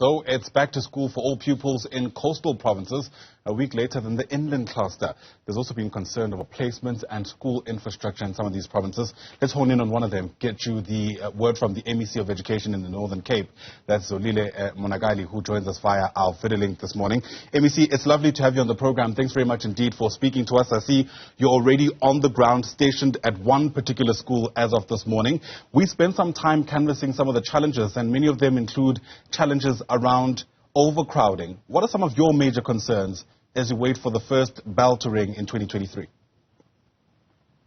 So it's back to school for all pupils in coastal provinces a week later than the inland cluster. There's also been concern over placements and school infrastructure in some of these provinces. Let's hone in on one of them, get you the word from the MEC of Education in the Northern Cape. That's Zolile Monakali, who joins us via our video link this morning. MEC, it's lovely to have you on the program. Thanks very much indeed for speaking to us. I see you're already on the ground, stationed at one particular school as of this morning. We spent some time canvassing some of the challenges, and many of them include challenges around overcrowding. What are some of your major concerns as you wait for the first bell to ring in 2023?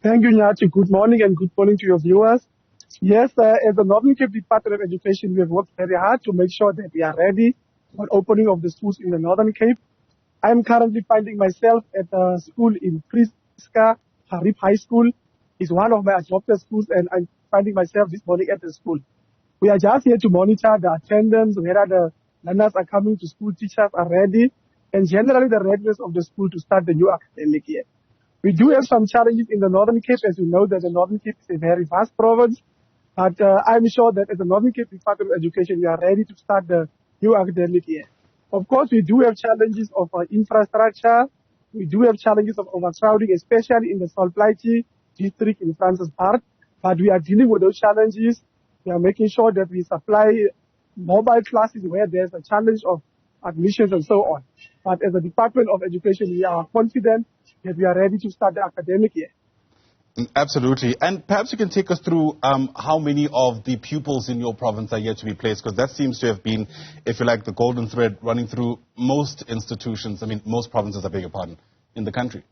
Thank you, Nyati. Good morning and good morning to your viewers. Yes, as the Northern Cape Department of Education, we have worked very hard to make sure that we are ready for opening of the schools in the Northern Cape. I am currently finding myself at a school in Priska, Harip High School. It's one of my adopted schools, and I'm finding myself this morning at the school. We are just here to monitor the attendance, whether the learners are coming to school, teachers are ready, and generally the readiness of the school to start the new academic year. We do have some challenges in the Northern Cape. As you know, that the Northern Cape is a very vast province, but I'm sure that as the Northern Cape Department of Education, we are ready to start the new academic year. Of course, we do have challenges of infrastructure. We do have challenges of overcrowding, especially in the Solplaatje district in Francis Park, but we are dealing with those challenges. We are making sure that we supply mobile classes where there's a challenge of admissions and so on. But as a Department of Education, we are confident that we are ready to start the academic year. Absolutely. And perhaps you can take us through how many of the pupils in your province are yet to be placed, because that seems to have been, if you like, the golden thread running through most institutions, most provinces, I beg your pardon, in the country.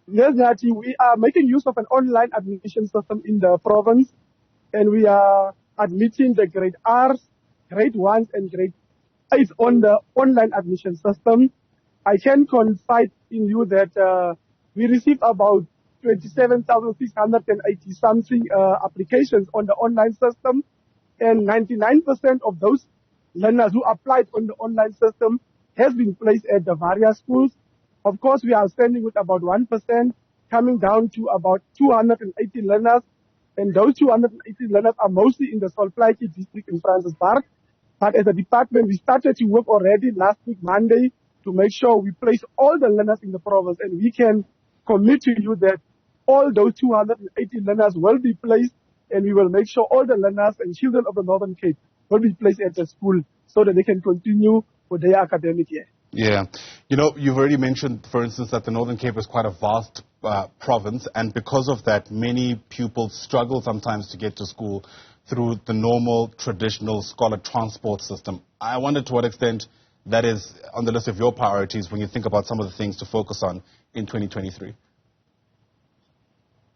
Yes, Nati, we are making use of an online admission system in the province, and we are admitting the grade R's, grade 1s, and grade 8s on the online admission system. I can confide in you that we received about 27,680 something applications on the online system, and 99% of those learners who applied on the online system has been placed at the various schools. Of course, we are standing with about 1%, coming down to about 280 learners. And those 280 learners are mostly in the Solplaatje district in Francis Park. But as a department, we started to work already last week, Monday, to make sure we place all the learners in the province. And we can commit to you that all those 280 learners will be placed, and we will make sure all the learners and children of the Northern Cape will be placed at the school so that they can continue with their academic year. Yeah. You've already mentioned, for instance, that the Northern Cape is quite a vast province, and because of that, many pupils struggle sometimes to get to school through the normal, traditional scholar transport system. I wonder to what extent that is on the list of your priorities when you think about some of the things to focus on in 2023.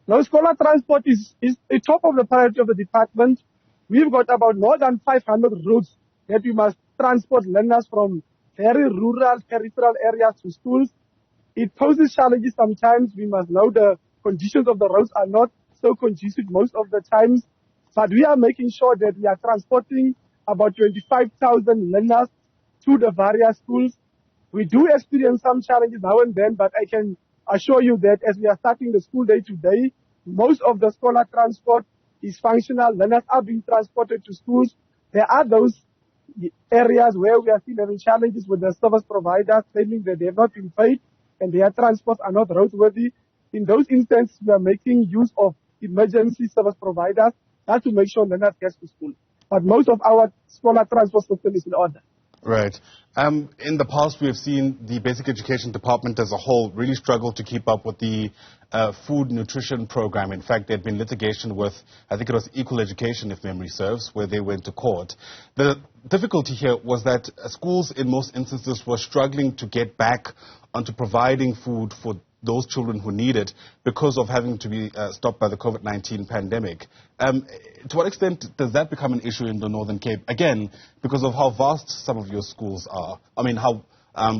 Now, scholar transport is a top of the priority of the department. We've got about more than 500 routes that we must transport learners from very rural, peripheral areas to schools. It poses challenges sometimes. We must know the conditions of the roads are not so conducive most of the times. But we are making sure that we are transporting about 25,000 learners to the various schools. We do experience some challenges now and then, but I can assure you that as we are starting the school day today, most of the scholar transport is functional. Learners are being transported to schools. There are those areas where we are still having challenges with the service providers claiming that they have not been paid and their transports are not roadworthy. In those instances, we are making use of emergency service providers to make sure learners get to school. But most of our scholar transport system is in order. Right. In the past, we have seen the Basic Education Department as a whole really struggle to keep up with the food nutrition program. In fact, there had been litigation with, I think it was Equal Education, if memory serves, where they went to court. The difficulty here was that schools, in most instances, were struggling to get back onto providing food for those children who need it because of having to be stopped by the COVID-19 pandemic. To what extent does that become an issue in the Northern Cape? Again, because of how vast some of your schools are. How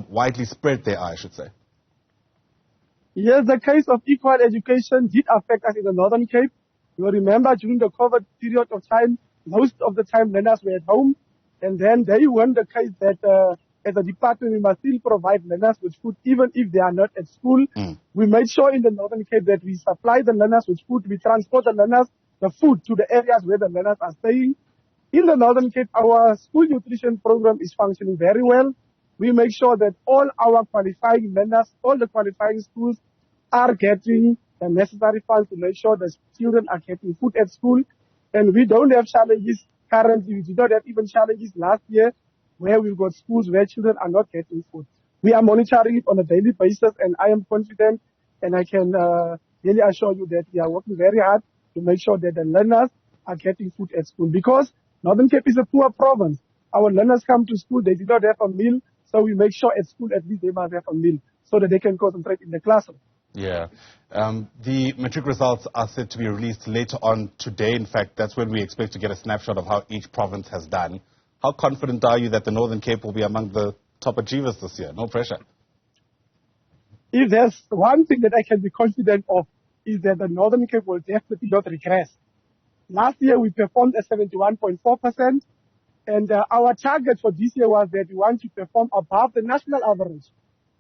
widely spread they are, I should say. Yes, the case of Equal Education did affect us in the Northern Cape. You will remember during the COVID period of time, most of the time learners were at home. And then they won the case that as a department, we must still provide learners with food, even if they are not at school. We made sure in the Northern Cape that we supply the learners with food. We transport the learners, the food, to the areas where the learners are staying. In the Northern Cape, our school nutrition program is functioning very well. We make sure that all our qualifying learners, all the qualifying schools are getting the necessary funds to make sure that children are getting food at school. And we don't have challenges currently. We did not have even challenges last year where we've got schools where children are not getting food. We are monitoring it on a daily basis, and I am confident and I can really assure you that we are working very hard to make sure that the learners are getting food at school. Because Northern Cape is a poor province. Our learners come to school, they do not have a meal, so we make sure at school at least they must have a meal so that they can concentrate in the classroom. Yeah. The matric results are set to be released later on today. In fact, that's when we expect to get a snapshot of how each province has done. How confident are you that the Northern Cape will be among the top achievers this year? No pressure. If there's one thing that I can be confident of, is that the Northern Cape will definitely not regress. Last year we performed at 71.4%, and our target for this year was that we want to perform above the national average.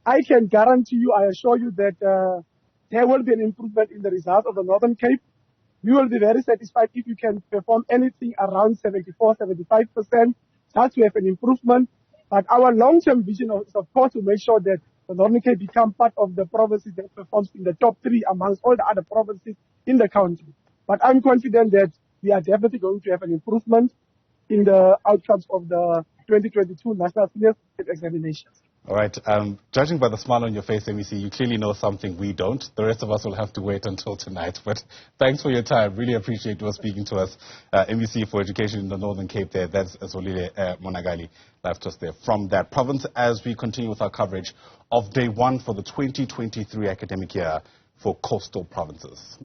I can guarantee you, I assure you that there will be an improvement in the results of the Northern Cape. We will be very satisfied if you can perform anything around 74, 75%, just to have an improvement. But our long-term vision is, of course, to make sure that the Northern Cape become part of the provinces that performs in the top 3 amongst all the other provinces in the country. But I'm confident that we are definitely going to have an improvement in the outcomes of the 2022 National Senior Examinations. All right. Judging by the smile on your face, MEC, you clearly know something we don't. The rest of us will have to wait until tonight. But thanks for your time. Really appreciate you speaking to us. MEC for Education in the Northern Cape there. That's Zolile Monakali, live to us there from that province as we continue with our coverage of day 1 for the 2023 academic year for coastal provinces.